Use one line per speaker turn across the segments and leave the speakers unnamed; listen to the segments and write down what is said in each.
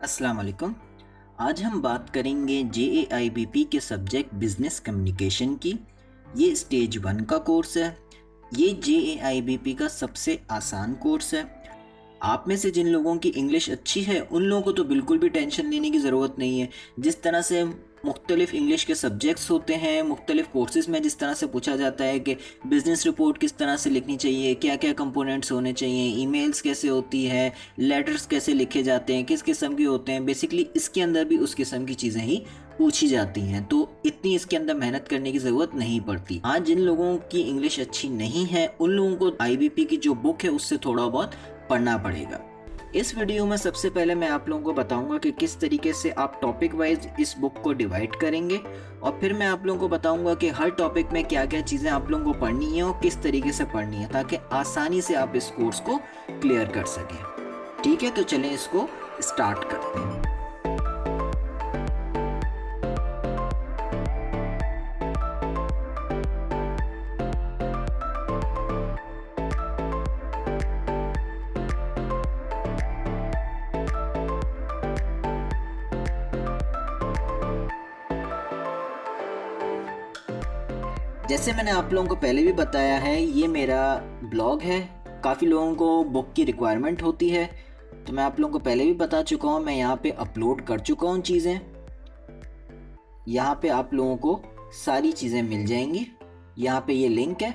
अस्सलाम वालेकुम। आज हम बात करेंगे JAIBP के सब्जेक्ट बिजनेस कम्युनिकेशन की। ये स्टेज 1 का कोर्स है। ये JAIBP का सबसे आसान कोर्स है। आप में से जिन लोगों की इंग्लिश अच्छी है उन लोगों को तो बिल्कुल भी टेंशन लेने की ज़रूरत नहीं है। जिस तरह से मुख्तलिफ़ इंग्लिश के सब्जेक्ट्स होते हैं, मुख्तलिफ़ कोर्सेज़ में जिस तरह से पूछा जाता है कि बिज़नेस रिपोर्ट किस तरह से लिखनी चाहिए, क्या क्या कंपोनेंट्स होने चाहिए, ईमेल्स कैसे होती है, लेटर्स कैसे लिखे जाते हैं, किस किस्म के होते हैं, बेसिकली इसके अंदर भी उस किस्म की चीज़ें ही पूछी जाती हैं। तो इतनी इसके अंदर मेहनत करने की ज़रूरत नहीं पड़ती। हाँ, जिन लोगों की इंग्लिश अच्छी नहीं है उन लोगों को IBP की जो बुक है उससे थोड़ा बहुत पढ़ना पड़ेगा। इस वीडियो में सबसे पहले मैं आप लोगों को बताऊंगा कि किस तरीके से आप टॉपिक वाइज इस बुक को डिवाइड करेंगे, और फिर मैं आप लोगों को बताऊंगा कि हर टॉपिक में क्या क्या चीज़ें आप लोगों को पढ़नी है और किस तरीके से पढ़नी है, ताकि आसानी से आप इस कोर्स को क्लियर कर सकें। ठीक है, तो चलें इसको स्टार्ट करते हैं। जैसे मैंने आप लोगों को पहले भी बताया है, ये मेरा ब्लॉग है। काफ़ी लोगों को बुक की रिक्वायरमेंट होती है, तो मैं आप लोगों को पहले भी बता चुका हूँ। मैं यहाँ पे अपलोड कर चुका हूँ चीज़ें। यहाँ पे आप लोगों को सारी चीज़ें मिल जाएंगी। यहाँ पे ये लिंक है,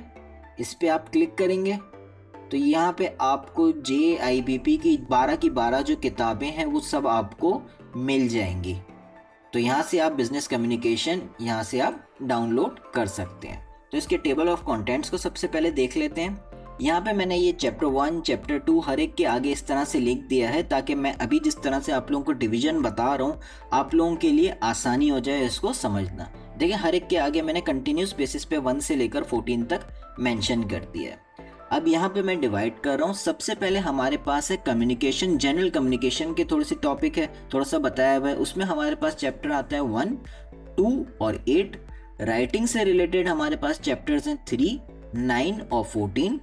इस पर आप क्लिक करेंगे तो यहाँ पे आपको JIBP की 12 जो किताबें हैं वो सब आपको मिल जाएंगी। तो यहाँ से आप बिजनेस कम्युनिकेशन यहाँ से आप डाउनलोड कर सकते हैं। तो इसके टेबल ऑफ कंटेंट्स को सबसे पहले देख लेते हैं। यहाँ पे मैंने ये चैप्टर 1 चैप्टर 2 हर एक के आगे इस तरह से लिख दिया है, ताकि मैं अभी जिस तरह से आप लोगों को डिवीजन बता रहा हूँ आप लोगों के लिए आसानी हो जाए इसको समझना। देखिए, हर एक के आगे मैंने कंटिन्यूस बेसिस पे 1 से लेकर 14 तक मेंशन कर दिया है। अब यहाँ पे मैं डिवाइड कर रहा हूँ। सबसे पहले हमारे पास है कम्युनिकेशन, जनरल कम्युनिकेशन के थोड़ी सी टॉपिक है, थोड़ा सा बताया हुआ है। उसमें हमारे पास चैप्टर आता है 1, 2 और 8। राइटिंग से रिलेटेड हमारे पास चैप्टर्स हैं 3, 9 और 14।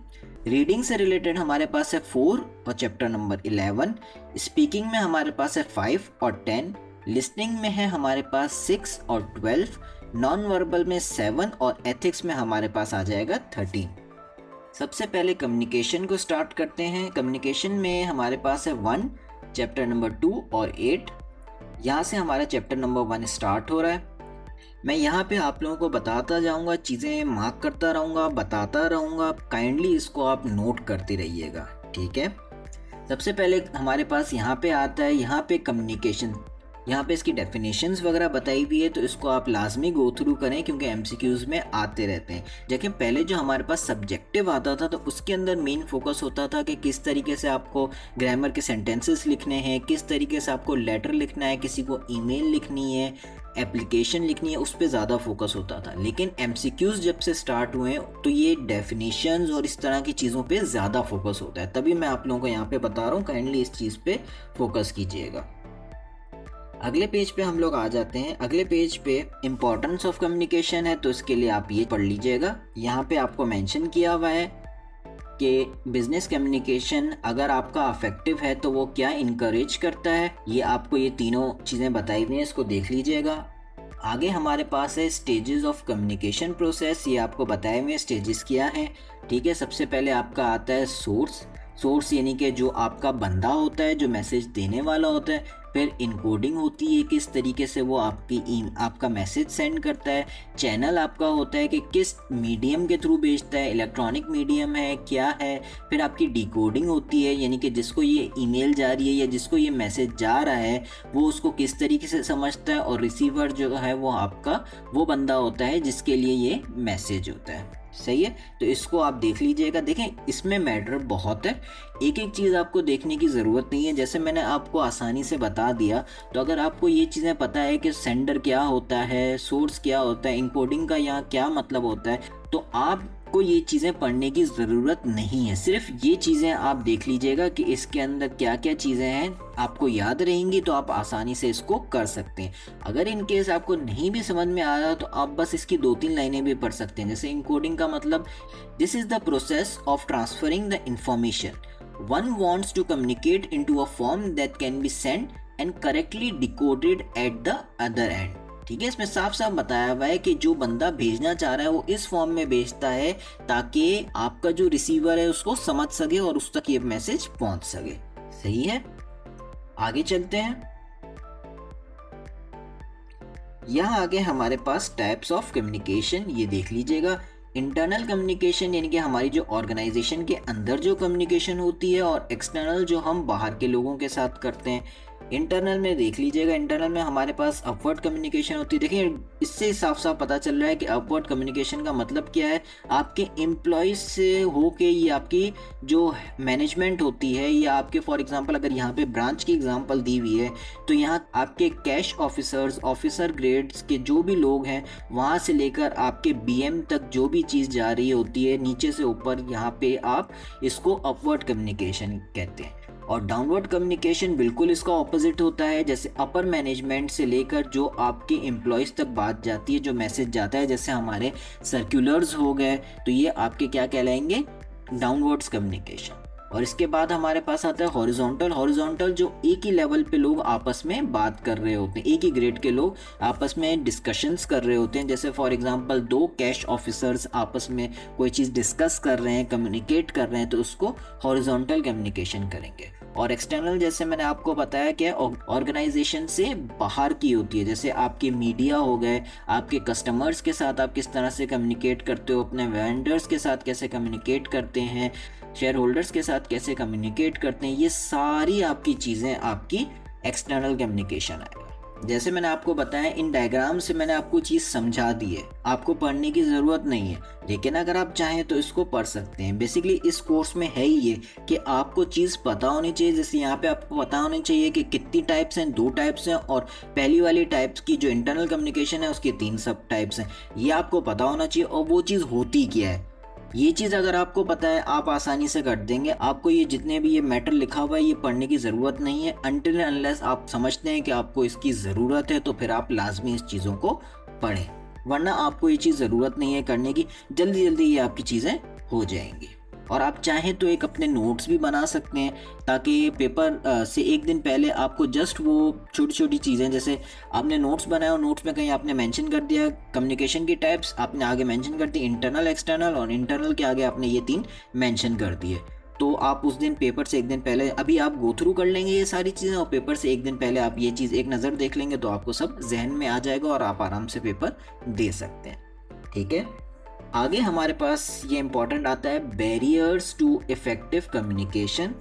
रीडिंग से रिलेटेड हमारे पास है 4 और चैप्टर नंबर 11। स्पीकिंग में हमारे पास है 5 और 10। लिसनिंग में है हमारे पास 6 और 12। नॉन वर्बल में 7 और एथिक्स में हमारे पास आ जाएगा 13। सबसे पहले कम्युनिकेशन को स्टार्ट करते हैं। कम्युनिकेशन में हमारे पास है 1 चैप्टर नंबर 2 और 8। यहाँ से हमारा चैप्टर नंबर 1 स्टार्ट हो रहा है। मैं यहाँ पे आप लोगों को बताता जाऊँगा, चीज़ें मार्क करता रहूँगा, बताता रहूँगा। काइंडली इसको आप नोट करते रहिएगा, ठीक है। सबसे पहले हमारे पास यहाँ पे आता है, यहाँ पे कम्युनिकेशन, यहाँ पे इसकी डेफिनेशंस वगैरह बताई हुई है, तो इसको आप लाजमी गो थ्रू करें क्योंकि MCQs में आते रहते हैं। लेकिन पहले जो हमारे पास सब्जेक्टिव आता था तो उसके अंदर मेन फोकस होता था कि किस तरीके से आपको ग्रामर के सेंटेंसेस लिखने हैं, किस तरीके से आपको लेटर लिखना है, किसी को ईमेल लिखनी है, एप्लीकेशन लिखनी है, उस पर ज़्यादा फोकस होता था। लेकिन MCQs जब से स्टार्ट हुए तो ये डेफिनेशंस और इस तरह की चीज़ों पे ज़्यादा फोकस होता है। तभी मैं आप लोगों को यहाँ पे बता रहा हूँ, काइंडली इस चीज़ पे फोकस कीजिएगा। अगले पेज पे हम लोग आ जाते हैं। अगले पेज पे इम्पोर्टेंस ऑफ कम्युनिकेशन है, तो इसके लिए आप ये पढ़ लीजिएगा। यहाँ पे आपको मेंशन किया हुआ है कि बिजनेस कम्युनिकेशन अगर आपका अफेक्टिव है तो वो क्या इनकरेज करता है। ये आपको ये तीनों चीज़ें बताई हुई हैं, इसको देख लीजिएगा। आगे हमारे पास है स्टेजेस ऑफ कम्युनिकेशन प्रोसेस। ये आपको बताए हुए स्टेजेस क्या हैं, ठीक है। सबसे पहले आपका आता है सोर्स यानी कि जो आपका बंदा होता है, जो मैसेज देने वाला होता है। फिर इनकोडिंग होती है, किस तरीके से वो आपका मैसेज सेंड करता है। चैनल आपका होता है कि किस मीडियम के थ्रू भेजता है, इलेक्ट्रॉनिक मीडियम है क्या है। फिर आपकी डिकोडिंग होती है, यानी कि जिसको ये ईमेल जा रही है या जिसको ये मैसेज जा रहा है वो उसको किस तरीके से समझता है। और रिसीवर जो है वो आपका वो बंदा होता है जिसके लिए ये मैसेज होता है, सही है। तो इसको आप देख लीजिएगा। देखें, इसमें मैटर बहुत है, एक एक चीज़ आपको देखने की ज़रूरत नहीं है। जैसे मैंने आपको आसानी से बता दिया, तो अगर आपको ये चीज़ें पता है कि सेंडर क्या होता है, सोर्स क्या होता है, इनकोडिंग का यहाँ क्या मतलब होता है, तो आपको ये चीज़ें पढ़ने की ज़रूरत नहीं है। सिर्फ ये चीज़ें आप देख लीजिएगा कि इसके अंदर क्या क्या चीज़ें हैं, आपको याद रहेंगी तो आप आसानी से इसको कर सकते हैं। अगर इन केस आपको नहीं भी समझ में आ रहा तो आप बस इसकी 2-3 लाइनें भी पढ़ सकते हैं। जैसे इनकोडिंग का मतलब, this is the process of transferring the information one wants to communicate into a form that can be sent and correctly decoded at the other and. ठीक है, इसमें साफ साफ बताया हुआ है कि जो बंदा भेजना चाह रहा है वो इस फॉर्म में भेजता है ताकि आपका जो रिसीवर है उसको समझ सके और उस तक ये मैसेज पहुंच सके। सही है, आगे चलते हैं। यहाँ आगे हमारे पास टाइप्स ऑफ कम्युनिकेशन, ये देख लीजिएगा। इंटरनल कम्युनिकेशन यानी कि हमारी जो ऑर्गेनाइजेशन के अंदर जो कम्युनिकेशन होती है, और एक्सटर्नल जो हम बाहर के लोगों के साथ करते हैं। इंटरनल में देख लीजिएगा, इंटरनल में हमारे पास अपवर्ड कम्युनिकेशन होती है। देखिए, इससे साफ साफ पता चल रहा है कि अपवर्ड कम्युनिकेशन का मतलब क्या है। आपके एम्प्लॉयज़ से होके ये आपकी जो मैनेजमेंट होती है, या आपके फॉर एग्जांपल अगर यहाँ पे ब्रांच की एग्जांपल दी हुई है तो यहाँ आपके कैश ऑफिसर्स, ऑफिसर ग्रेड्स के जो भी लोग हैं, वहाँ से लेकर आपके बीएम तक जो भी चीज़ जा रही होती है नीचे से ऊपर, यहाँ पे आप इसको अपवर्ड कम्युनिकेशन कहते हैं। और डाउनवर्ड कम्युनिकेशन बिल्कुल इसका ऑपोजिट होता है। जैसे अपर मैनेजमेंट से लेकर जो आपके एम्प्लॉयज़ तक बात जाती है, जो मैसेज जाता है, जैसे हमारे सर्कुलर्स हो गए, तो ये आपके क्या कहलाएंगे, डाउनवर्ड्स कम्युनिकेशन। और इसके बाद हमारे पास आता है हॉरिजॉन्टल। हॉरिजॉन्टल जो एक ही लेवल पे लोग आपस में बात कर रहे होते हैं, एक ही ग्रेड के लोग आपस में डिस्कशंस कर रहे होते हैं। जैसे फॉर एग्जांपल 2 कैश ऑफिसर्स आपस में कोई चीज़ डिस्कस कर रहे हैं, कम्युनिकेट कर रहे हैं, तो उसको हॉरिजॉन्टल कम्युनिकेशन करेंगे। और एक्सटर्नल जैसे मैंने आपको बताया क्या ऑर्गेनाइजेशन से बाहर की होती है। जैसे आपके मीडिया हो गए, आपके कस्टमर्स के साथ आप किस तरह से कम्युनिकेट करते हो, अपने वेंडर्स के साथ कैसे कम्युनिकेट करते हैं, शेयर होल्डर्स के साथ कैसे कम्युनिकेट करते हैं, ये सारी आपकी चीज़ें आपकी एक्सटर्नल कम्युनिकेशन आएगा। जैसे मैंने आपको बताया, इन डायग्राम से मैंने आपको चीज़ समझा दी है, आपको पढ़ने की ज़रूरत नहीं है, लेकिन अगर आप चाहें तो इसको पढ़ सकते हैं। बेसिकली इस कोर्स में है ही ये कि आपको चीज़ पता होनी चाहिए। जैसे यहाँ पे आपको पता होनी चाहिए कि कितनी टाइप्स हैं, 2 टाइप्स हैं, और पहली वाली टाइप्स की जो इंटरनल कम्युनिकेशन है उसके 3 सब टाइप्स हैं, ये आपको पता होना चाहिए। और वो चीज़ होती क्या है, ये चीज़ अगर आपको पता है, आप आसानी से कर देंगे। आपको ये जितने भी ये मैटर लिखा हुआ है ये पढ़ने की ज़रूरत नहीं है, अनटिल अनलेस आप समझते हैं कि आपको इसकी ज़रूरत है, तो फिर आप लाजमी इस चीज़ों को पढ़ें, वरना आपको ये चीज़ ज़रूरत नहीं है करने की। जल्दी जल्दी ये आपकी चीज़ें हो जाएंगी। और आप चाहें तो एक अपने नोट्स भी बना सकते हैं, ताकि पेपर से एक दिन पहले आपको जस्ट वो छोटी छोटी चीज़ें, जैसे आपने नोट्स बनाया और नोट्स में कहीं आपने मेंशन कर दिया कम्युनिकेशन की टाइप्स, आपने आगे मेंशन कर दी इंटरनल, एक्सटर्नल, और इंटरनल के आगे आपने ये 3 मेंशन कर दिए, तो आप उस दिन पेपर से एक दिन पहले अभी आप गो थ्रू कर लेंगे ये सारी चीज़ें, और पेपर से एक दिन पहले आप ये चीज़ एक नज़र देख लेंगे, तो आपको सब जहन में आ जाएगा और आप आराम से पेपर दे सकते हैं। ठीक है, आगे हमारे पास ये इंपॉर्टेंट आता है, barriers to effective communication.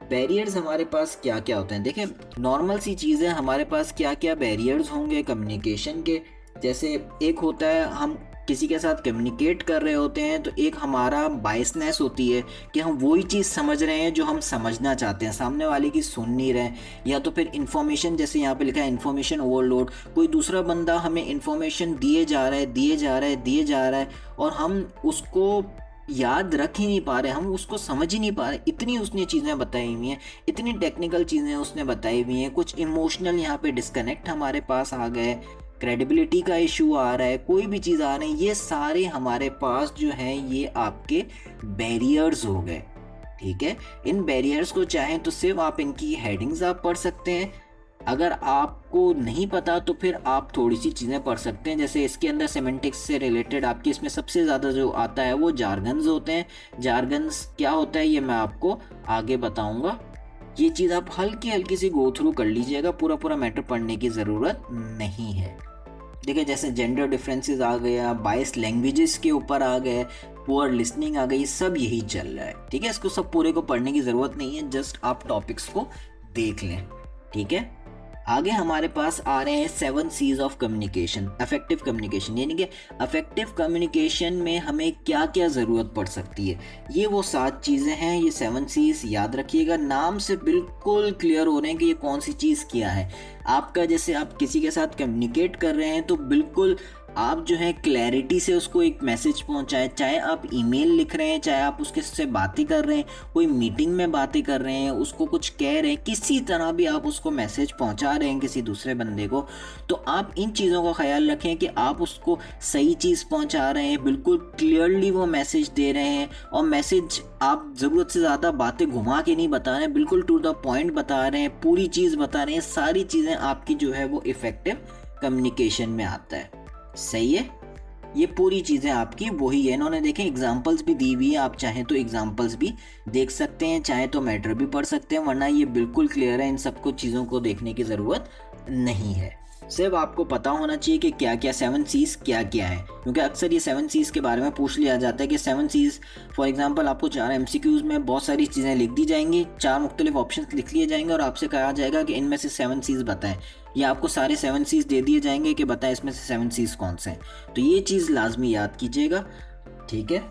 Barriers हमारे पास क्या क्या होते हैं, देखें नॉर्मल सी चीज़ है, हमारे पास क्या क्या बैरियर्स होंगे कम्युनिकेशन के। जैसे एक होता है, हम किसी के साथ कम्युनिकेट कर रहे होते हैं, तो एक हमारा बायसनेस होती है कि हम वही चीज़ समझ रहे हैं जो हम समझना चाहते हैं, सामने वाले की सुन नहीं रहे। या तो फिर इन्फॉर्मेशन, जैसे यहाँ पे लिखा है इन्फॉर्मेशन ओवरलोड, कोई दूसरा बंदा हमें इन्फॉर्मेशन दिए जा रहा है और हम उसको याद रख ही नहीं पा रहे, हम उसको समझ ही नहीं पा रहे। इतनी उसने चीज़ें बताई हुई हैं, इतनी टेक्निकल चीज़ें उसने बताई हुई हैं, कुछ इमोशनल यहाँ पे डिस्कनेक्ट हमारे पास आ गए, क्रेडिबिलिटी का इशू आ रहा है, कोई भी चीज़ आ रही है, ये सारे हमारे पास जो हैं ये आपके बैरियर्स हो गए। ठीक है, इन बैरियर्स को चाहें तो सिर्फ आप इनकी हेडिंग्स आप पढ़ सकते हैं, अगर आपको नहीं पता तो फिर आप थोड़ी सी चीज़ें पढ़ सकते हैं। जैसे इसके अंदर सेमेंटिक्स से रिलेटेड आपकी इसमें सबसे ज़्यादा जो आता है वो जार्गन्स होते हैं। जार्गन्स क्या होता है ये मैं आपको आगे बताऊंगा, ये चीज़ आप हल्की हल्की सी गो थ्रू कर लीजिएगा, पूरा मैटर पढ़ने की ज़रूरत नहीं है। देखिए जैसे जेंडर डिफरेंसेस आ गया, बाइस लैंग्वेजेस के ऊपर आ गए, पुअर लिसनिंग आ गई, सब यही चल रहा है। ठीक है, इसको सब पूरे को पढ़ने की ज़रूरत नहीं है, जस्ट आप टॉपिक्स को देख लें। ठीक है, आगे हमारे पास आ रहे हैं 7 C's of communication, affective communication. यानी कि अफेक्टिव कम्युनिकेशन में हमें क्या क्या ज़रूरत पड़ सकती है, ये वो 7 चीज़ें हैं। ये 7 C's याद रखिएगा, नाम से बिल्कुल क्लियर हो रहे हैं कि ये कौन सी चीज़ क्या है। आपका जैसे आप किसी के साथ कम्युनिकेट कर रहे हैं तो बिल्कुल आप जो है क्लैरिटी से उसको एक मैसेज पहुंचाए, चाहे आप ईमेल लिख रहे हैं, चाहे आप उसके से बातें कर रहे हैं, कोई मीटिंग में बातें कर रहे हैं, उसको कुछ कह रहे हैं, किसी तरह भी आप उसको मैसेज पहुंचा रहे हैं किसी दूसरे बंदे को, तो आप इन चीज़ों का ख्याल रखें कि आप उसको सही चीज़ पहुंचा रहे हैं, बिल्कुल क्लियरली वो मैसेज दे रहे हैं, और मैसेज आप ज़रूरत से ज़्यादा बातें घुमा के नहीं बता रहे हैं, बिल्कुल टू द पॉइंट बता रहे हैं, पूरी चीज़ बता रहे हैं। सारी चीज़ें आपकी जो है वो इफ़ेक्टिव कम्युनिकेशन में आता है। सही है, ये पूरी चीज़ें आपकी वही है। इन्होंने देखें एग्जाम्पल्स भी दी हुई है, आप चाहें तो एग्जाम्पल्स भी देख सकते हैं, चाहे तो मैटर भी पढ़ सकते हैं, वरना ये बिल्कुल क्लियर है, इन सबको चीज़ों को देखने की ज़रूरत नहीं है। सिर्फ आपको पता होना चाहिए कि क्या क्या 7 C's क्या क्या है, क्योंकि अक्सर ये 7 C's के बारे में पूछ लिया जाता है कि 7 C's फॉर एग्जांपल आपको 4 MCQs में बहुत सारी चीज़ें लिख दी जाएंगी, 4 मुख्तलिफ ऑप्शंस लिख लिए जाएंगे और आपसे कहा जाएगा कि इनमें से 7 C's बताएं, या आपको सारे 7 C's दे दिए जाएंगे कि बताएं इसमें से 7 C's कौन से हैं। तो ये चीज़ लाजमी याद कीजिएगा, ठीक है।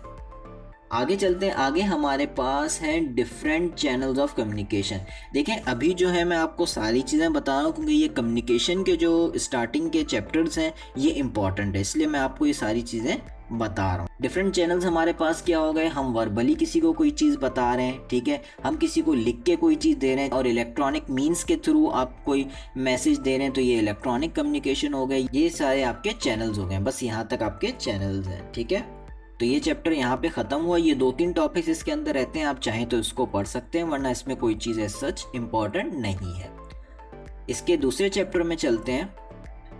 आगे चलते हैं। आगे हमारे पास है डिफरेंट चैनल्स ऑफ कम्युनिकेशन। देखें अभी जो है मैं आपको सारी चीज़ें बता रहा हूँ क्योंकि ये कम्युनिकेशन के जो स्टार्टिंग के चैप्टर्स हैं ये इंपॉर्टेंट है, इसलिए मैं आपको ये सारी चीज़ें बता रहा हूँ। डिफरेंट चैनल्स हमारे पास क्या हो गए, हम वर्बली किसी को कोई चीज़ बता रहे हैं, ठीक है, हम किसी को लिख के कोई चीज़ दे रहे हैं, और इलेक्ट्रॉनिक मीन्स के थ्रू आप कोई मैसेज दे रहे हैं, तो ये इलेक्ट्रॉनिक कम्युनिकेशन हो गए। ये सारे आपके चैनल्स हो गए, बस यहाँ तक आपके चैनल्स हैं, ठीक है। तो ये चैप्टर यहाँ पे ख़त्म हुआ। ये 2-3 टॉपिक्स इसके अंदर रहते हैं, आप चाहें तो इसको पढ़ सकते हैं, वरना इसमें कोई चीज़ एज सच इम्पॉर्टेंट नहीं है। इसके दूसरे चैप्टर में चलते हैं।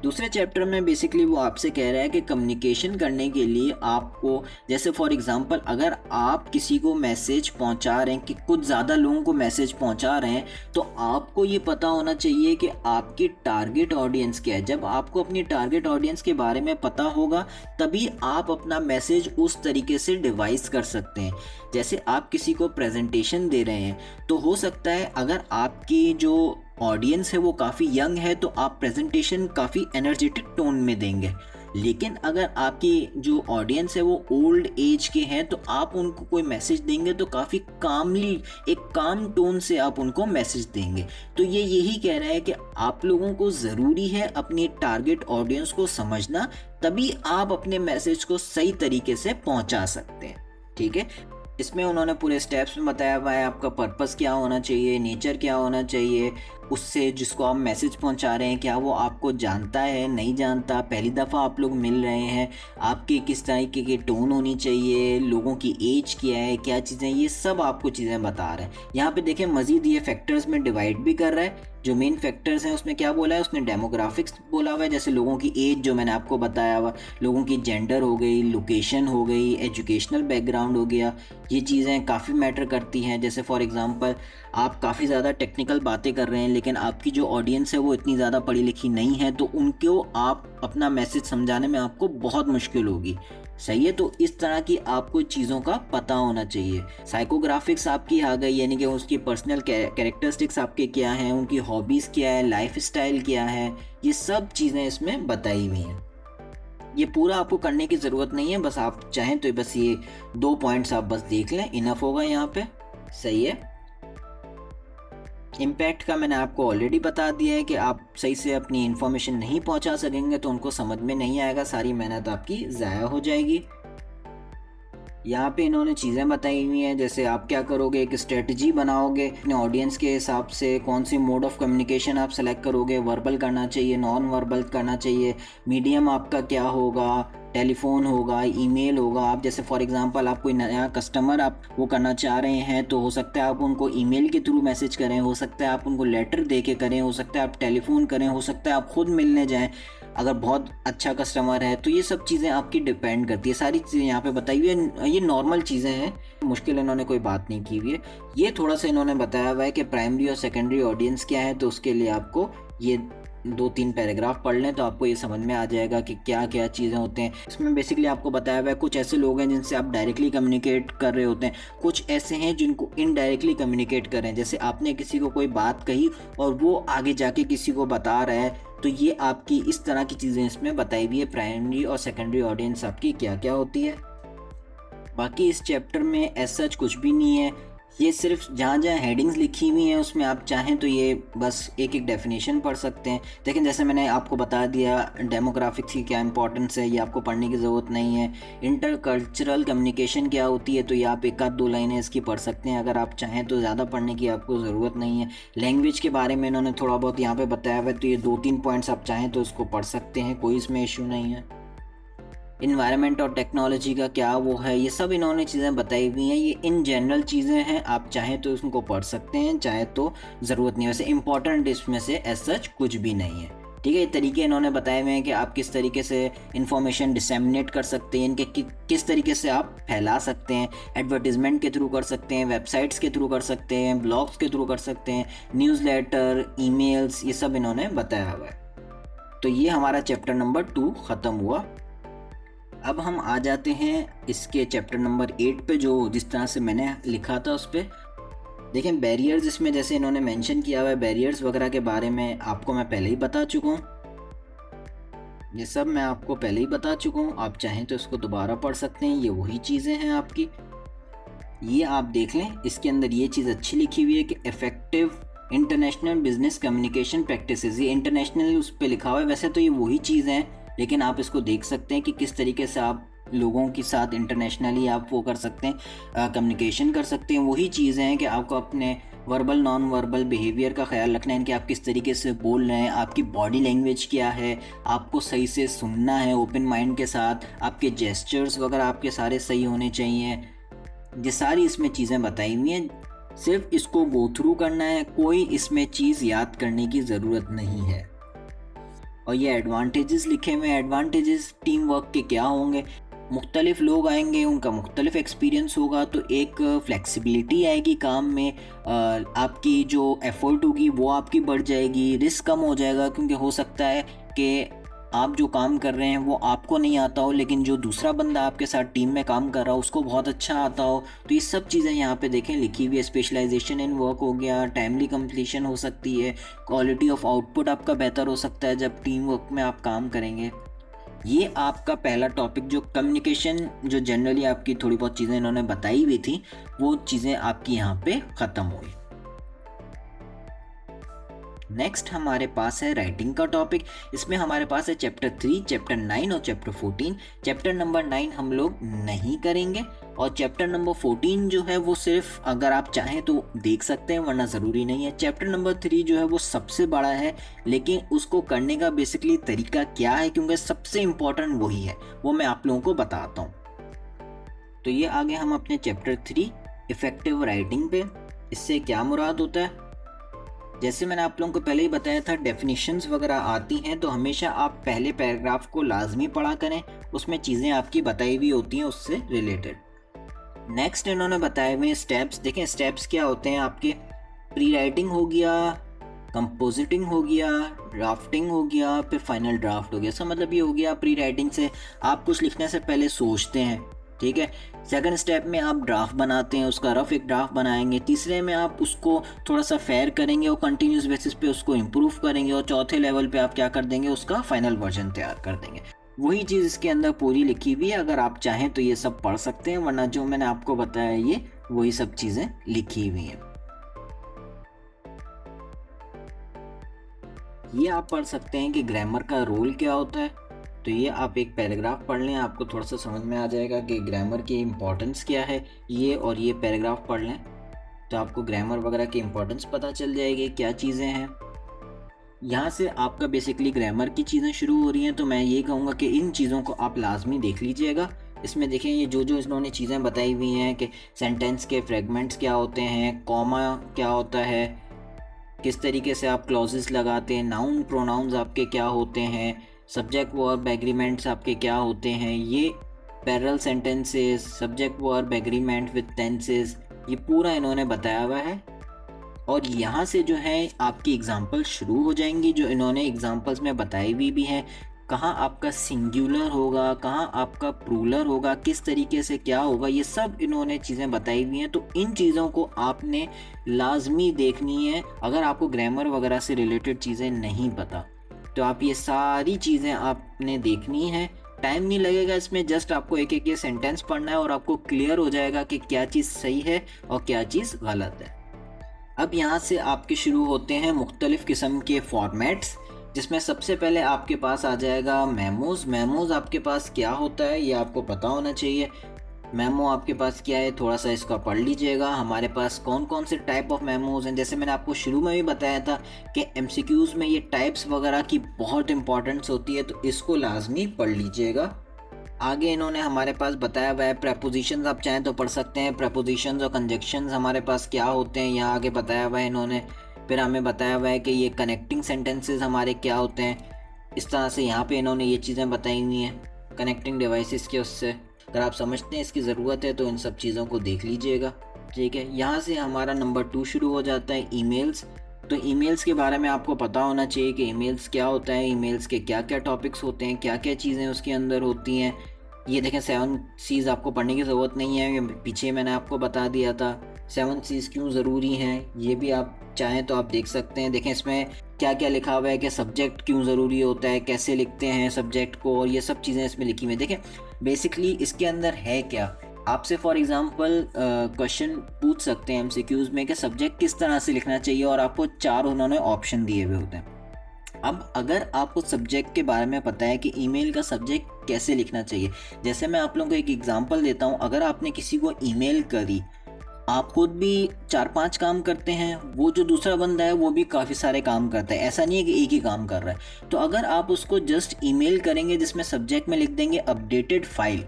दूसरे चैप्टर में बेसिकली वो आपसे कह रहा है कि कम्युनिकेशन करने के लिए आपको, जैसे फॉर एग्जांपल अगर आप किसी को मैसेज पहुंचा रहे हैं, कि कुछ ज़्यादा लोगों को मैसेज पहुंचा रहे हैं, तो आपको ये पता होना चाहिए कि आपकी टारगेट ऑडियंस क्या है। जब आपको अपनी टारगेट ऑडियंस के बारे में पता होगा तभी आप अपना मैसेज उस तरीके से डिवाइस कर सकते हैं। जैसे आप किसी को प्रेजेंटेशन दे रहे हैं, तो हो सकता है अगर आपकी जो ऑडियंस है वो काफ़ी यंग है तो आप प्रेजेंटेशन काफ़ी एनर्जेटिक टोन में देंगे, लेकिन अगर आपकी जो ऑडियंस है वो ओल्ड एज के हैं तो आप उनको कोई मैसेज देंगे तो काफ़ी कामली, एक काम टोन से आप उनको मैसेज देंगे। तो ये यही कह रहा है कि आप लोगों को ज़रूरी है अपनी टारगेट ऑडियंस को समझना, तभी आप अपने मैसेज को सही तरीके से पहुंचा सकते हैं, ठीक है। इसमें उन्होंने पूरे स्टेप्स में बताया हुआ है, आपका पर्पस क्या होना चाहिए, नेचर क्या होना चाहिए, उससे जिसको आप मैसेज पहुंचा रहे हैं क्या वो आपको जानता है, नहीं जानता, पहली दफ़ा आप लोग मिल रहे हैं, आपके किस तरीके की टोन होनी चाहिए, लोगों की एज क्या है, क्या चीज़ें, ये सब आपको चीज़ें बता रहे हैं। यहाँ पे देखें मज़ीद ये फैक्टर्स में डिवाइड भी कर रहा है। जो मेन फैक्टर्स हैं उसमें क्या बोला है, उसने डेमोग्राफिक्स बोला हुआ है, जैसे लोगों की एज जो मैंने आपको बताया हुआ, लोगों की जेंडर हो गई, लोकेशन हो गई, एजुकेशनल बैकग्राउंड हो गया, ये चीज़ें काफ़ी मैटर करती हैं। जैसे फॉर एग्जांपल आप काफ़ी ज़्यादा टेक्निकल बातें कर रहे हैं लेकिन आपकी जो ऑडियंस है वो इतनी ज़्यादा पढ़ी लिखी नहीं है, तो उनको आप अपना मैसेज समझाने में आपको बहुत मुश्किल होगी, सही है। तो इस तरह की आपको चीज़ों का पता होना चाहिए। साइकोग्राफिक्स आपकी आ गई, यानी कि उसकी पर्सनल कैरेक्टरिस्टिक्स आपके क्या हैं, उनकी हॉबीज़ क्या है, लाइफ स्टाइल क्या है, ये सब चीज़ें इसमें बताई हुई हैं। ये पूरा आपको करने की ज़रूरत नहीं है, बस आप चाहें तो बस ये 2 पॉइंट्स आप बस देख लें, इनफ होगा यहाँ पे, सही है। इम्पैक्ट का मैंने आपको ऑलरेडी बता दिया है कि आप सही से अपनी इन्फॉर्मेशन नहीं पहुंचा सकेंगे तो उनको समझ में नहीं आएगा, सारी मेहनत आपकी ज़ाया हो जाएगी। यहाँ पे इन्होंने चीज़ें बताई हुई हैं, जैसे आप क्या करोगे, एक स्ट्रेटजी बनाओगे अपने ऑडियंस के हिसाब से, कौन सी मोड ऑफ कम्युनिकेशन आप सेलेक्ट करोगे, वर्बल करना चाहिए, नॉन वर्बल करना चाहिए, मीडियम आपका क्या होगा, टेलीफोन होगा, ईमेल होगा। आप जैसे फॉर एग्जांपल आप कोई नया कस्टमर आप वो करना चाह रहे हैं तो हो सकता है आप उनको ईमेल के थ्रू मैसेज करें, हो सकता है आप उनको लेटर दे के करें, हो सकता है आप टेलीफोन करें, हो सकता है आप खुद मिलने जाएं अगर बहुत अच्छा कस्टमर है। तो ये सब चीज़ें आपकी डिपेंड करती है, सारी चीज़ें यहाँ पे बताई हुई है, ये नॉर्मल चीज़ें हैं, मुश्किल इन्होंने कोई बात नहीं की हुई है। ये थोड़ा सा इन्होंने बताया हुआ है कि प्राइमरी और सेकेंडरी ऑडियंस क्या है, तो उसके लिए आपको ये 2-3 पैराग्राफ पढ़ लें तो आपको ये समझ में आ जाएगा कि क्या क्या चीज़ें होते हैं। इसमें बेसिकली आपको बताया हुआ है कुछ ऐसे लोग हैं जिनसे आप डायरेक्टली कम्युनिकेट कर रहे होते हैं, कुछ ऐसे हैं जिनको इनडायरेक्टली कम्युनिकेट कर रहे हैं, जैसे आपने किसी को कोई बात कही और वो आगे जाके किसी को बता रहा है, तो ये आपकी इस तरह की चीज़ें इसमें बताई हुई है, प्राइमरी और सेकेंडरी ऑडियंस आपकी क्या क्या होती है। बाकी इस चैप्टर में एज सच कुछ भी नहीं है, ये सिर्फ जहाँ जहाँ हेडिंग्स लिखी हुई हैं उसमें आप चाहें तो ये बस एक एक डेफिनेशन पढ़ सकते हैं, लेकिन जैसे मैंने आपको बता दिया डेमोग्राफिक्स की क्या इंपॉर्टेंस है, ये आपको पढ़ने की ज़रूरत नहीं है। इंटरकल्चरल कम्युनिकेशन क्या होती है, तो ये आप एक आध दो लाइनें इसकी पढ़ सकते हैं, अगर आप चाहें तो ज़्यादा पढ़ने की आपको ज़रूरत नहीं है। लैंग्वेज के बारे में इन्होंने थोड़ा बहुत यहाँ पर बताया हुआ है, तो ये 2-3 पॉइंट्स आप चाहें तो उसको पढ़ सकते हैं, कोई इसमें इशू नहीं है। इन्वायरमेंट और टेक्नोलॉजी का क्या वो है, ये सब इन्होंने चीज़ें बताई हुई हैं, ये इन जनरल चीज़ें हैं, आप चाहें तो उनको पढ़ सकते हैं, चाहे तो ज़रूरत नहीं है। वैसे इंपॉर्टेंट इसमें से एज सच कुछ भी नहीं है, ठीक है। ये तरीके इन्होंने बताए हुए हैं कि आप किस तरीके से इन्फॉर्मेशन डिसेमिनेट कर सकते हैं, इनके किस तरीके से आप फैला सकते हैं। एडवर्टीजमेंट के थ्रू कर सकते हैं, वेबसाइट्स के थ्रू कर सकते हैं, ब्लॉग्स के थ्रू कर सकते हैं, न्यूज़लेटर, ईमेल्स, ये सब इन्होंने बताया हुआ है। तो ये हमारा चैप्टर नंबर 2 ख़त्म हुआ। अब हम आ जाते हैं इसके चैप्टर नंबर 8 पे, जो जिस तरह से मैंने लिखा था उस पर। देखें बैरियर्स, इसमें जैसे इन्होंने मेंशन किया हुआ है बैरियर्स वगैरह के बारे में आपको मैं पहले ही बता चुका हूँ, ये सब मैं आपको पहले ही बता चुका हूँ, आप चाहें तो इसको दोबारा पढ़ सकते हैं, ये वही चीज़ें हैं आपकी। ये आप देख लें, इसके अंदर ये चीज़ अच्छी लिखी हुई है कि effective international business communication practices, ये इंटरनेशनल उस पर लिखा हुआ है, वैसे तो ये वही चीज़ है, लेकिन आप इसको देख सकते हैं कि किस तरीके से आप लोगों के साथ इंटरनेशनली आप वो कर सकते हैं, कम्युनिकेशन कर सकते हैं। वही चीज़ें हैं कि आपको अपने वर्बल नॉन वर्बल बिहेवियर का ख्याल रखना है कि आप किस तरीके से बोल रहे हैं, आपकी बॉडी लैंग्वेज क्या है, आपको सही से सुनना है ओपन माइंड के साथ, आपके जेस्चर्स वगैरह आपके सारे सही होने चाहिए। ये सारी इसमें चीज़ें बताई हुई हैं, सिर्फ इसको गो थ्रू करना है, कोई इसमें चीज़ याद करने की ज़रूरत नहीं है। और ये एडवांटेजेस लिखे हुए हैं, एडवांटेजेस टीम वर्क के क्या होंगे, मुख्तलिफ लोग आएंगे, उनका मुख्तलिफ एक्सपीरियंस होगा, तो एक फ्लेक्सिबिलिटी आएगी काम में, आपकी जो एफर्ट होगी वो आपकी बढ़ जाएगी, रिस्क कम हो जाएगा, क्योंकि हो सकता है कि आप जो काम कर रहे हैं वो आपको नहीं आता हो, लेकिन जो दूसरा बंदा आपके साथ टीम में काम कर रहा हो उसको बहुत अच्छा आता हो। तो ये सब चीज़ें यहाँ पे देखें लिखी हुई है, स्पेशलाइजेशन इन वर्क हो गया, टाइमली कंप्लीशन हो सकती है, क्वालिटी ऑफ आउटपुट आपका बेहतर हो सकता है जब टीम वर्क में आप काम करेंगे। ये आपका पहला टॉपिक, जो कम्युनिकेशन, जो जनरली आपकी थोड़ी बहुत चीज़ें इन्होंने बताई हुई थी, वो चीज़ें आपकी यहाँ पे ख़त्म हुई। नेक्स्ट हमारे पास है राइटिंग का टॉपिक, इसमें हमारे पास है चैप्टर 3, चैप्टर 9 और चैप्टर 14। चैप्टर नंबर 9 हम लोग नहीं करेंगे, और चैप्टर नंबर 14 जो है वो सिर्फ अगर आप चाहें तो देख सकते हैं, वरना ज़रूरी नहीं है। चैप्टर नंबर 3 जो है वो सबसे बड़ा है, लेकिन उसको करने का बेसिकली तरीका क्या है, क्योंकि सबसे इम्पॉर्टेंट वही है, वो मैं आप लोगों को बताता हूँ। तो ये आगे हम अपने चैप्टर 3 इफ़ेक्टिव राइटिंग पे, इससे क्या मुराद होता है। जैसे मैंने आप लोगों को पहले ही बताया था, डेफिनेशंस वगैरह आती हैं तो हमेशा आप पहले पैराग्राफ को लाजमी पढ़ा करें, उसमें चीज़ें आपकी बताई हुई होती हैं उससे रिलेटेड। नेक्स्ट इन्होंने बताए हुए स्टेप्स, देखें स्टेप्स क्या होते हैं आपके, प्री राइटिंग हो गया, कंपोजिटिंग हो गया, ड्राफ्टिंग हो गया, फिर फाइनल ड्राफ्ट हो गया। इसका मतलब ये हो गया, प्री राइटिंग से आप कुछ लिखने से पहले सोचते हैं, ठीक है। सेकंड स्टेप में आप ड्राफ्ट बनाते हैं, उसका रफ एक ड्राफ्ट बनाएंगे। तीसरे में आप उसको थोड़ा सा फेयर करेंगे और कंटिन्यूस बेसिस पे उसको इम्प्रूव करेंगे, और चौथे लेवल पे आप क्या कर देंगे, उसका फाइनल वर्जन तैयार कर देंगे। वही चीज़ इसके अंदर पूरी लिखी हुई है, अगर आप चाहें तो ये सब पढ़ सकते हैं, वरना जो मैंने आपको बताया ये वही सब चीज़ें लिखी हुई हैं। ये आप पढ़ सकते हैं कि ग्रामर का रोल क्या होता है, तो ये आप एक पैराग्राफ पढ़ लें, आपको थोड़ा सा समझ में आ जाएगा कि ग्रामर की इम्पोर्टेंस क्या है। ये और ये पैराग्राफ पढ़ लें तो आपको ग्रामर वगैरह की इम्पोर्टेंस पता चल जाएगी, क्या चीज़ें हैं। यहाँ से आपका बेसिकली ग्रामर की चीज़ें शुरू हो रही हैं, तो मैं ये कहूँगा कि इन चीज़ों को आप लाजमी देख लीजिएगा। इसमें देखें ये जो जो इन्होंने चीज़ें बताई हुई हैं कि सेंटेंस के फ्रेगमेंट्स क्या होते हैं, कॉमा क्या होता है, किस तरीके से आप क्लॉजेस लगाते हैं, नाउन प्रोनाउंस आपके क्या होते हैं, सब्जेक्ट वर्ब एग्रीमेंट्स आपके क्या होते हैं, ये parallel sentences, subject verb agreement with tenses, ये पूरा इन्होंने बताया हुआ है। और यहाँ से जो है आपकी एग्जांपल शुरू हो जाएंगी, जो इन्होंने एग्जांपल्स में बताई हुई भी हैं, कहाँ आपका सिंगुलर होगा, कहाँ आपका प्लूरल होगा, किस तरीके से क्या होगा, ये सब इन्होंने चीज़ें बताई हुई हैं। तो इन चीज़ों को आपने लाजमी देखनी है। अगर आपको ग्रामर वगैरह से रिलेटेड चीज़ें नहीं पता तो आप ये सारी चीज़ें आपने देखनी है, टाइम नहीं लगेगा इसमें, जस्ट आपको एक एक ये सेंटेंस पढ़ना है और आपको क्लियर हो जाएगा कि क्या चीज़ सही है और क्या चीज़ गलत है। अब यहाँ से आपके शुरू होते हैं मुख्तलिफ़ किस्म के फॉर्मेट्स, जिसमें सबसे पहले आपके पास आ जाएगा मेमोज़। मेमोज़ आपके पास क्या होता है ये आपको पता होना चाहिए। मेमो आपके पास क्या है, थोड़ा सा इसका पढ़ लीजिएगा। हमारे पास कौन कौन से टाइप ऑफ मेमोज़ हैं, जैसे मैंने आपको शुरू में भी बताया था कि एमसीक्यूज़ में ये टाइप्स वगैरह की बहुत इंपॉर्टेंस होती है, तो इसको लाजमी पढ़ लीजिएगा। आगे इन्होंने हमारे पास बताया हुआ है प्रेपोजिशंस, आप चाहें तो पढ़ सकते हैं। प्रेपोजिशंस और कंजक्शंस हमारे पास क्या होते हैं यहाँ आगे बताया हुआ है इन्होंने। फिर हमें बताया हुआ है कि ये कनेक्टिंग सेंटेंसेस हमारे क्या होते हैं, इस तरह से यहाँ पे इन्होंने ये चीज़ें बताई हुई हैं कनेक्टिंग डिवाइसेस के उससे। अगर आप समझते हैं इसकी ज़रूरत है तो इन सब चीज़ों को देख लीजिएगा। ठीक है, यहाँ से हमारा नंबर 2 शुरू हो जाता है ईमेल्स। तो ईमेल्स के बारे में आपको पता होना चाहिए कि ईमेल्स क्या होता है, ईमेल्स के क्या क्या टॉपिक्स होते हैं, क्या क्या चीज़ें उसके अंदर होती हैं। ये देखें 7 C's आपको पढ़ने की ज़रूरत नहीं है, ये पीछे मैंने आपको बता दिया था। 7 C's क्यों ज़रूरी हैं ये भी आप चाहें तो आप देख सकते हैं। देखें इसमें क्या क्या लिखा हुआ है कि सब्जेक्ट क्यों ज़रूरी होता है, कैसे लिखते हैं सब्जेक्ट को, और ये सब चीज़ें इसमें लिखी हुई हैं। देखें बेसिकली इसके अंदर है क्या, आपसे फॉर एग्ज़ाम्पल क्वेश्चन पूछ सकते हैं एमसीक्यूज़ में कि सब्जेक्ट किस तरह से लिखना चाहिए, और आपको 4 उन्होंने ऑप्शन दिए हुए होते हैं। अब अगर आपको सब्जेक्ट के बारे में पता है कि ईमेल का सब्जेक्ट कैसे लिखना चाहिए, जैसे मैं आप लोगों को एक एग्जांपल देता हूँ। अगर आपने किसी को ईमेल करी, आप खुद भी 4-5 काम करते हैं, वो जो दूसरा बंदा है वो भी काफ़ी सारे काम करता है, ऐसा नहीं है कि एक ही काम कर रहा है। तो अगर आप उसको जस्ट ईमेल करेंगे जिसमें सब्जेक्ट में लिख देंगे अपडेटेड फाइल,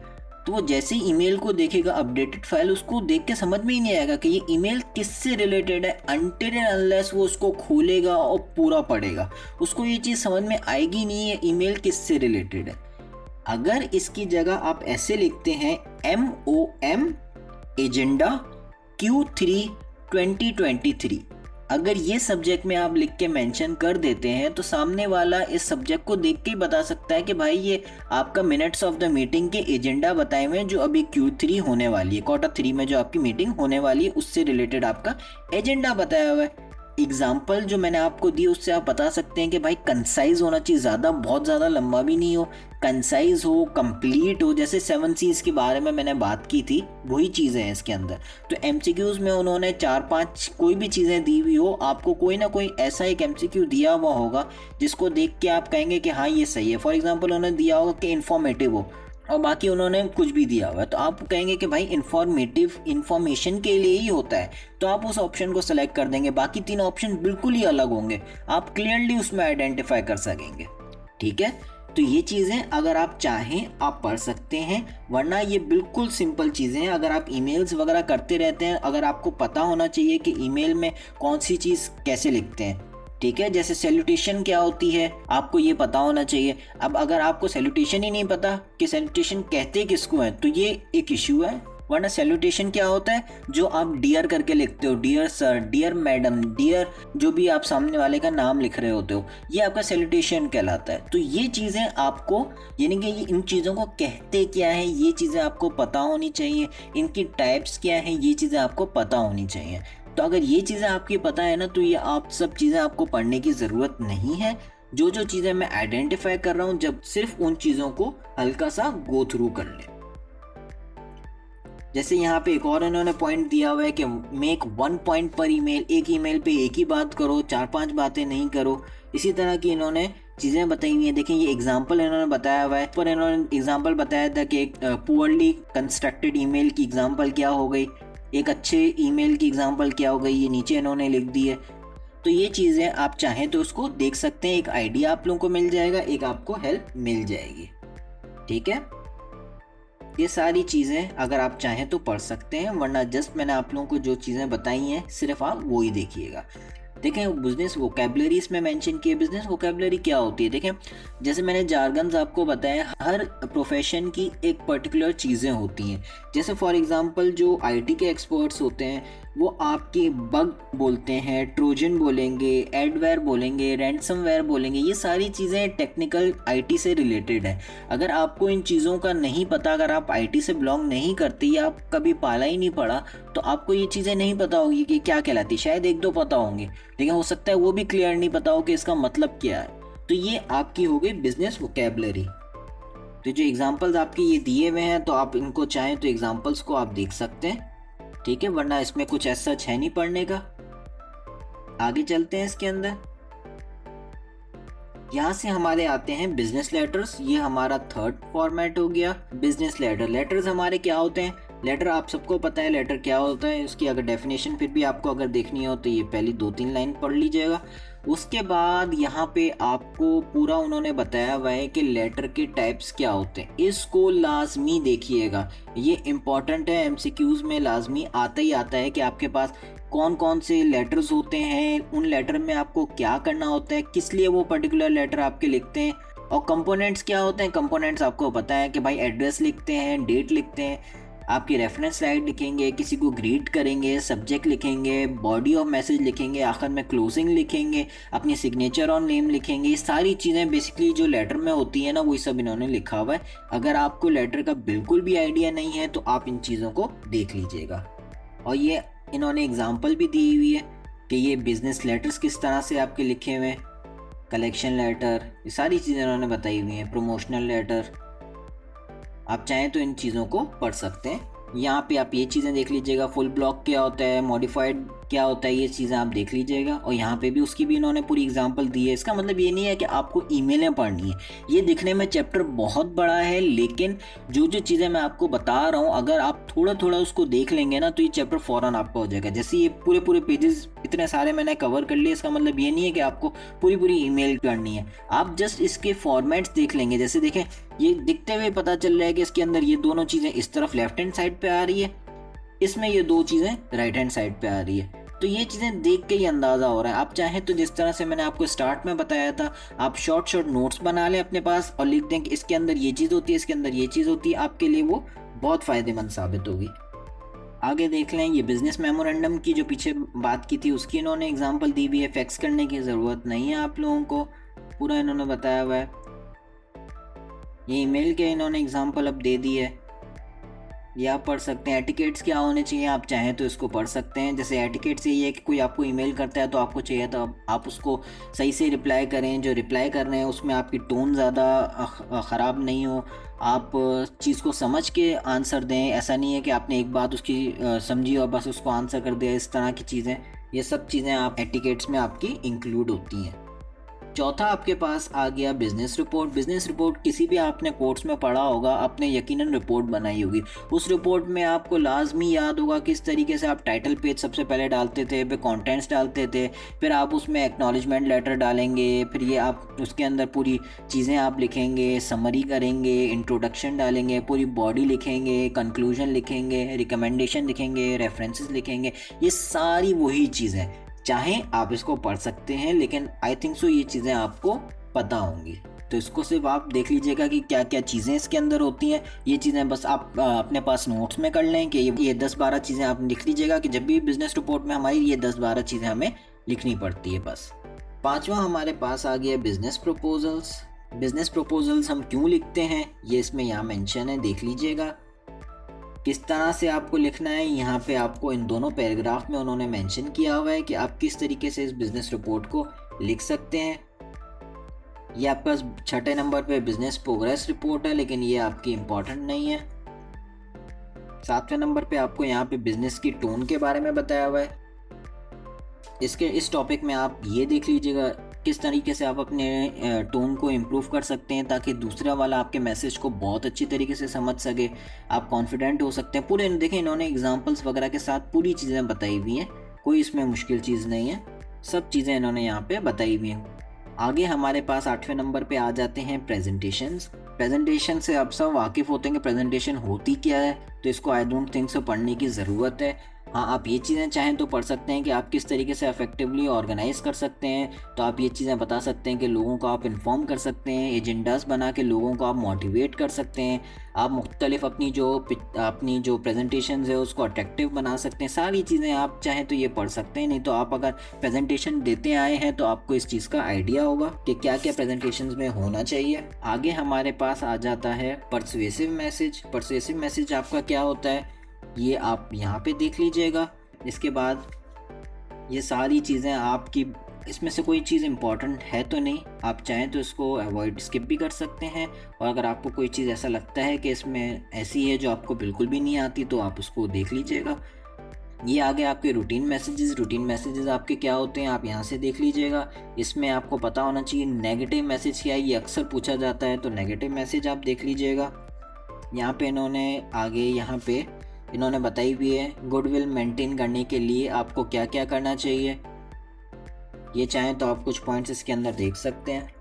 तो वो जैसे ही ईमेल को देखेगा अपडेटेड फाइल, उसको देख के समझ में ही नहीं आएगा कि ये ईमेल किससे रिलेटेड है, अनटिल एंड अनलेस वो उसको खोलेगा और पूरा पढ़ेगा, उसको ये चीज़ समझ में आएगी नहीं है ईमेल किससे रिलेटेड है। अगर इसकी जगह आप ऐसे लिखते हैं MOM एजेंडा Q3 2023, अगर ये सब्जेक्ट में आप लिख के मेंशन कर देते हैं तो सामने वाला इस सब्जेक्ट को देख के ही बता सकता है कि भाई ये आपका मिनट्स ऑफ द मीटिंग के एजेंडा बताए हुए हैं जो अभी Q3 होने वाली है, Q3 में जो आपकी मीटिंग होने वाली है उससे रिलेटेड आपका एजेंडा बताया हुआ है। एग्जाम्पल जो मैंने आपको दी उससे आप बता सकते हैं कि भाई कंसाइज होना चाहिए, ज़्यादा बहुत ज़्यादा लंबा भी नहीं हो, कंसाइज हो, कंप्लीट हो। जैसे 7 C's के बारे में मैंने बात की थी, वही चीज़ें हैं इसके अंदर। तो एमसीक्यूज़ में उन्होंने 4-5 कोई भी चीज़ें दी हुई हो, आपको कोई ना कोई ऐसा एक एमसीक्यू दिया हुआ होगा जिसको देख के आप कहेंगे कि हाँ ये सही है। फॉर एग्जाम्पल उन्होंने दिया होगा कि इन्फॉर्मेटिव हो, और बाकी उन्होंने कुछ भी दिया हुआ है, तो आप कहेंगे कि भाई इंफॉर्मेशन के लिए ही होता है, तो आप उस ऑप्शन को सेलेक्ट कर देंगे। बाकी 3 ऑप्शन बिल्कुल ही अलग होंगे, आप क्लियरली उसमें आइडेंटिफाई कर सकेंगे। ठीक है, तो ये चीज़ें अगर आप चाहें आप पढ़ सकते हैं, वरना ये बिल्कुल सिंपल चीज़ें हैं। अगर आप ईमेल्स वगैरह करते रहते हैं, अगर आपको पता होना चाहिए कि ईमेल में कौन सी चीज़ कैसे लिखते हैं। ठीक है, जैसे सैल्यूटेशन क्या होती है आपको ये पता होना चाहिए। अब अगर आपको सैल्यूटेशन ही नहीं पता कि सैल्यूटेशन कहते किसको है, तो ये एक इश्यू है। वरना सैल्यूटेशन क्या होता है, जो आप डियर करके लिखते हो, dear sir, dear madam, dear जो भी आप सामने वाले का नाम लिख रहे होते हो, ये आपका सैल्यूटेशन कहलाता है। तो ये चीज़ें आपको, यानी कि ये इन चीज़ों को कहते क्या है, ये चीज़ें आपको पता होनी चाहिए। इनकी टाइप्स क्या है, ये चीज़ें आपको पता होनी चाहिए। तो अगर ये चीज़ें आपकी पता है ना, तो ये आप सब चीज़ें आपको पढ़ने की ज़रूरत नहीं है। जो जो चीज़ें मैं आइडेंटिफाई कर रहा हूँ, जब सिर्फ उन चीज़ों को हल्का सा गो थ्रू कर लें। जैसे यहाँ पे एक और इन्होंने पॉइंट दिया हुआ है कि मेक 1 पॉइंट पर ईमेल, एक ईमेल पे एक ही बात करो, 4-5 बातें नहीं करो। इसी तरह की इन्होंने चीज़ें बताई हुई हैं। देखें ये एग्जाम्पल इन्होंने बताया हुआ है, पर इन्होंने एग्जाम्पल बताया था कि एक पुअरली कंस्ट्रक्टेड ईमेल की एग्जाम्पल क्या हो गई, एक अच्छे ईमेल की एग्जांपल क्या हो गई, ये नीचे इन्होंने लिख दी है। तो ये चीज़ें आप चाहें तो उसको देख सकते हैं, एक आइडिया आप लोगों को मिल जाएगा, एक आपको हेल्प मिल जाएगी। ठीक है, ये सारी चीज़ें अगर आप चाहें तो पढ़ सकते हैं, वरना जस्ट मैंने आप लोगों को जो चीज़ें बताई हैं सिर्फ आप वो ही देखिएगा। देखें बिजनेस वोकैबुलरी इसमें मेंशन की है। बिजनेस वोकैबुलरी क्या होती है, देखें जैसे मैंने जार्गन्स आपको बताया, हर प्रोफेशन की एक पर्टिकुलर चीज़ें होती हैं। जैसे फॉर एग्जांपल जो आईटी के एक्सपर्ट्स होते हैं वो आपके बग बोलते हैं, ट्रोजन बोलेंगे, एडवेयर बोलेंगे, रैंसमवेयर बोलेंगे, ये सारी चीज़ें टेक्निकल आईटी से रिलेटेड है। अगर आपको इन चीज़ों का नहीं पता, अगर आप आईटी से बिलोंग नहीं करते या आप कभी पाला ही नहीं पढ़ा, तो आपको ये चीज़ें नहीं पता होगी कि क्या कहलाती। शायद 1-2 पता होंगे, लेकिन हो सकता है वो भी क्लियर नहीं पता हो कि इसका मतलब क्या है। तो ये आपकी हो गई बिजनेस वोकैबुलरी। तो जो एग्जांपल्स आपके ये दिए हुए हैं, तो आप इनको चाहें तो एग्जांपल्स को आप देख सकते हैं, ठीक है, वरना इसमें कुछ ऐसा है नहीं पढ़ने का। आगे चलते हैं इसके अंदर। यहाँ से हमारे आते हैं बिजनेस लेटर्स। ये हमारा थर्ड फॉर्मेट हो गया, बिजनेस लेटर। लेटर्स हमारे क्या होते हैं? लेटर आप सबको पता है लेटर क्या होता है, उसकी अगर डेफिनेशन फिर भी आपको अगर देखनी हो तो ये पहली 2-3 लाइन पढ़ लीजिएगा। उसके बाद यहाँ पे आपको पूरा उन्होंने बताया हुआ है कि लेटर के टाइप्स क्या होते हैं, इसको लाजमी देखिएगा, ये इम्पॉर्टेंट है, एमसीक्यूज में लाजमी आता ही आता है कि आपके पास कौन कौन से लेटर्स होते हैं, उन लेटर में आपको क्या करना होता है, किस लिए वो पर्टिकुलर लेटर आपके लिखते हैं, और कंपोनेंट्स क्या होते हैं। कंपोनेंट्स आपको पता है कि भाई एड्रेस लिखते हैं, डेट लिखते हैं, आपकी रेफरेंस स्लाइड लिखेंगे, किसी को ग्रीट करेंगे, सब्जेक्ट लिखेंगे, बॉडी ऑफ मैसेज लिखेंगे, आखिर में क्लोजिंग लिखेंगे, अपनी सिग्नेचर और नेम लिखेंगे। ये सारी चीज़ें बेसिकली जो लेटर में होती है ना, वही सब इन्होंने लिखा हुआ है। अगर आपको लेटर का बिल्कुल भी आइडिया नहीं है तो आप इन चीज़ों को देख लीजिएगा। और ये इन्होंने एग्जाम्पल भी दी हुई है कि ये बिजनेस लेटर्स किस तरह से आपके लिखे हुए हैं, कलेक्शन लेटर, ये सारी चीज़ें इन्होंने बताई हुई हैं, प्रमोशनल लेटर। आप चाहें तो इन चीज़ों को पढ़ सकते हैं। यहाँ पे आप ये चीज़ें देख लीजिएगा, फुल ब्लॉक क्या होता है, मॉडिफाइड क्या होता है, ये चीज़ें आप देख लीजिएगा। और यहाँ पे भी उसकी भी इन्होंने पूरी एग्जांपल दी है। इसका मतलब ये नहीं है कि आपको ईमेलें पढ़नी है, ये दिखने में चैप्टर बहुत बड़ा है, लेकिन जो जो चीज़ें मैं आपको बता रहा हूँ अगर आप थोड़ा थोड़ा उसको देख लेंगे ना तो ये चैप्टर फ़ौरन आपका हो जाएगा। जैसे ये पूरे पूरे पेजेस इतने सारे मैंने कवर कर लिए, इसका मतलब ये नहीं है कि आपको पूरी पूरी ईमेल करनी है, आप जस्ट इसके फॉर्मेट्स देख लेंगे। जैसे देखें, ये दिखते हुए पता चल रहा है कि इसके अंदर ये दोनों चीज़ें इस तरफ लेफ्ट हैंड साइड पे आ रही है, इसमें ये दो चीज़ें राइट हैंड साइड पे आ रही है। तो ये चीज़ें देख के ही अंदाज़ा हो रहा है। आप चाहें तो जिस तरह से मैंने आपको स्टार्ट में बताया था, आप शॉर्ट शॉर्ट नोट्स बना लें अपने पास और लिख दें कि इसके अंदर ये चीज़ होती है, इसके अंदर ये चीज़ होती है, आपके लिए वो बहुत फ़ायदेमंद साबित होगी। आगे देख लें, ये बिजनेस मेमोरेंडम की जो पीछे बात की थी उसकी इन्होंने एग्जांपल दी हुई है, फैक्स करने की ज़रूरत नहीं है आप लोगों को, पूरा इन्होंने बताया हुआ है। ये ईमेल के इन्होंने एग्जांपल अब दे दी है, ये आप पढ़ सकते हैं। एटिकेट्स क्या होने चाहिए, आप चाहें तो इसको पढ़ सकते हैं। जैसे एटिकेट्स ये है कि कोई आपको ईमेल करता है तो आपको चाहिए तो आप उसको सही से रिप्लाई करें, जो रिप्लाई कर रहे हैं उसमें आपकी टोन ज़्यादा ख़राब नहीं हो, आप चीज़ को समझ के आंसर दें। ऐसा नहीं है कि आपने एक बात उसकी समझी और बस उसको आंसर कर दिया, इस तरह की चीज़ें, ये सब चीज़ें आप एटिकेट्स में आपकी इंक्लूड होती हैं। चौथा आपके पास आ गया बिजनेस रिपोर्ट। बिजनेस रिपोर्ट किसी भी आपने कोर्स में पढ़ा होगा, आपने यकीनन रिपोर्ट बनाई होगी। उस रिपोर्ट में आपको लाजमी याद होगा किस तरीके से आप टाइटल पेज सबसे पहले डालते थे, फिर कंटेंट्स डालते थे, फिर आप उसमें एक्नॉलेजमेंट लेटर डालेंगे, फिर ये आप उसके अंदर पूरी चीज़ें आप लिखेंगे, समरी करेंगे, इंट्रोडक्शन डालेंगे, पूरी बॉडी लिखेंगे, कंक्लूजन लिखेंगे, रिकमेंडेशन लिखेंगे, रेफरेंसेस लिखेंगे। ये सारी वही चीज़ें, चाहें आप इसको पढ़ सकते हैं, लेकिन आई थिंक सो ये चीज़ें आपको पता होंगी। तो इसको सिर्फ आप देख लीजिएगा कि क्या क्या चीज़ें इसके अंदर होती हैं। ये चीज़ें बस आप अपने पास नोट्स में कर लें कि ये 10-12 चीज़ें आप लिख लीजिएगा कि जब भी बिजनेस रिपोर्ट में हमारी ये 10-12 चीज़ें हमें लिखनी पड़ती है बस। पांचवा हमारे पास आ गया बिजनेस प्रपोजल्स। बिजनेस प्रपोजल्स हम क्यों लिखते हैं ये इसमें यहाँ मेंशन है, देख लीजिएगा किस तरह से आपको लिखना है। यहाँ पे आपको इन दोनों पैराग्राफ में उन्होंने मेंशन किया हुआ है कि आप किस तरीके से इस बिजनेस रिपोर्ट को लिख सकते हैं। ये आपका 6 नंबर पे बिजनेस प्रोग्रेस रिपोर्ट है, लेकिन ये आपकी इम्पोर्टेंट नहीं है। 7वें नंबर पे आपको यहाँ पे बिजनेस की टोन के बारे में बताया हुआ है। इस टॉपिक में आप ये देख लीजिएगा किस तरीके से आप अपने टोन को इम्प्रूव कर सकते हैं ताकि दूसरा वाला आपके मैसेज को बहुत अच्छी तरीके से समझ सके, आप कॉन्फिडेंट हो सकते हैं। पूरे देखें, इन्होंने एग्जांपल्स वगैरह के साथ पूरी चीज़ें बताई हुई हैं, कोई इसमें मुश्किल चीज़ नहीं है, सब चीज़ें इन्होंने यहाँ पे बताई हुई हैं। आगे हमारे पास 8वें नंबर पे आ जाते हैं प्रेजेंटेशंस। प्रेजेंटेशन से आप सब वाकिफ़ होते हैं कि प्रेजेंटेशन होती क्या है, तो इसको आई डोंट थिंक सो पढ़ने की ज़रूरत है। हाँ, आप ये चीज़ें चाहें तो पढ़ सकते हैं कि आप किस तरीके से इफेक्टिवली ऑर्गेनाइज कर सकते हैं। तो आप ये चीज़ें बता सकते हैं कि लोगों को आप इन्फॉर्म कर सकते हैं, एजेंडास बना के लोगों को आप मोटिवेट कर सकते हैं, आप मुख्तलिफ अपनी जो प्रेजेंटेशन है उसको अट्रैक्टिव बना सकते हैं। सारी चीज़ें आप चाहें तो ये पढ़ सकते हैं। नहीं तो आप अगर प्रेजेंटेशन देते आए हैं तो आपको इस चीज़ का आइडिया होगा कि क्या क्या प्रेजेंटेशन में होना चाहिए। आगे हमारे पास आ जाता है परसुएसिव मैसेज। परसुएसिव मैसेज आपका क्या होता है ये आप यहाँ पे देख लीजिएगा। इसके बाद ये सारी चीज़ें आपकी इसमें से कोई चीज़ इंपॉर्टेंट है तो नहीं, आप चाहें तो इसको अवॉइड स्किप भी कर सकते हैं। और अगर आपको कोई चीज़ ऐसा लगता है कि इसमें ऐसी है जो आपको बिल्कुल भी नहीं आती तो आप उसको देख लीजिएगा। ये आगे आपके रूटीन मैसेजेस आपके क्या होते हैं आप यहाँ से देख लीजिएगा। इसमें आपको पता होना चाहिए नेगेटिव मैसेज क्या है, ये अक्सर पूछा जाता है, तो नेगेटिव मैसेज आप देख लीजिएगा। यहाँ पे इन्होंने बताई हुई है गुडविल मेंटेन करने के लिए आपको क्या क्या करना चाहिए। ये चाहें तो आप कुछ पॉइंट्स इसके अंदर देख सकते हैं।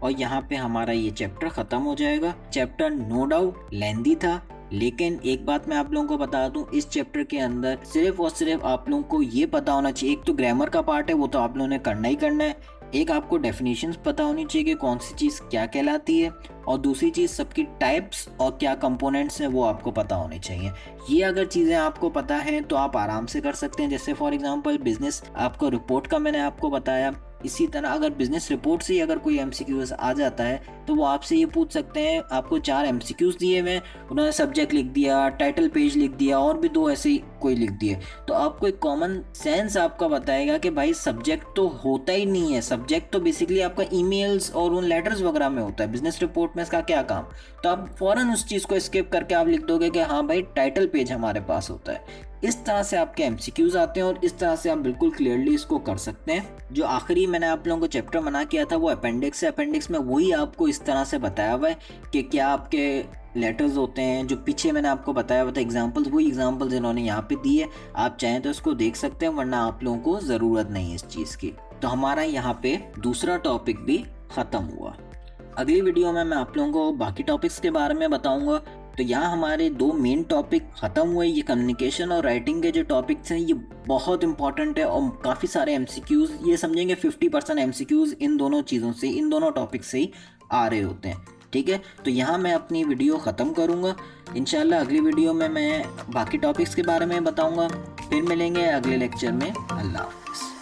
और यहाँ पे हमारा ये चैप्टर ख़त्म हो जाएगा। चैप्टर नो डाउट लेंदी था, लेकिन एक बात मैं आप लोगों को बता दूं, इस चैप्टर के अंदर सिर्फ और सिर्फ आप लोगों को ये पता होना चाहिए, एक तो ग्रामर का पार्ट है वो तो आप लोगों ने करना ही करना है, एक आपको डेफिनेशंस पता होनी चाहिए कि कौन सी चीज़ क्या कहलाती है, और दूसरी चीज़ सबकी टाइप्स और क्या कंपोनेंट्स हैं वो आपको पता होने चाहिए। ये अगर चीज़ें आपको पता हैं तो आप आराम से कर सकते हैं। जैसे फॉर एग्जांपल बिजनेस आपको रिपोर्ट का मैंने आपको बताया, इसी तरह अगर बिजनेस रिपोर्ट से ही अगर कोई एमसीक्यूज आ जाता है तो वो आपसे ये पूछ सकते हैं, आपको 4 एमसीक्यूज दिए हुए, उन्होंने सब्जेक्ट लिख दिया, टाइटल पेज लिख दिया और भी 2 ऐसे ही कोई लिख दिए, तो आपको एक कॉमन सेंस आपका बताएगा कि भाई सब्जेक्ट तो होता ही नहीं है, सब्जेक्ट तो बेसिकली आपका ईमेल्स और उन लेटर्स वगैरह में होता है, बिजनेस रिपोर्ट में इसका क्या काम। तो आप फ़ौरन उस चीज़ को स्किप करके आप लिख दोगे कि हाँ भाई टाइटल पेज हमारे पास होता है। इस तरह से आपके एमसीक्यूज आते हैं और इस तरह से आप बिल्कुल क्लियरली इसको कर सकते हैं। जो आखिरी मैंने आप लोगों को चैप्टर बना किया था वो अपेंडिक्स है। अपेंडिक्स में वही आपको इस तरह से बताया हुआ है कि क्या आपके लेटर्स होते हैं, जो पीछे मैंने आपको बताया हुआ था एग्जांपल्स, वही एग्जांपल्स इन्होंने यहाँ पे दी है, आप चाहें तो इसको देख सकते हैं, वरना आप लोगों को ज़रूरत नहीं है इस चीज़ की। तो हमारा यहाँ पे दूसरा टॉपिक भी ख़त्म हुआ। अगली वीडियो में मैं आप लोगों को बाकी टॉपिक्स के बारे में बताऊंगा। तो यहाँ हमारे 2 मेन टॉपिक ख़त्म हुए। ये कम्युनिकेशन और राइटिंग के जो टॉपिक्स हैं ये बहुत इंपॉर्टेंट है और काफ़ी सारे एमसीक्यूज़, ये समझेंगे 50% एमसीक्यूज़ इन दोनों चीज़ों से, इन दोनों टॉपिक से ही आ रहे होते हैं। ठीक है, तो यहाँ मैं अपनी वीडियो ख़त्म करूँगा। इंशाल्लाह अगली वीडियो में मैं बाकी टॉपिक्स के बारे में बताऊँगा। फिर मिलेंगे अगले लेक्चर में। अल्लाह हाफ़िज़।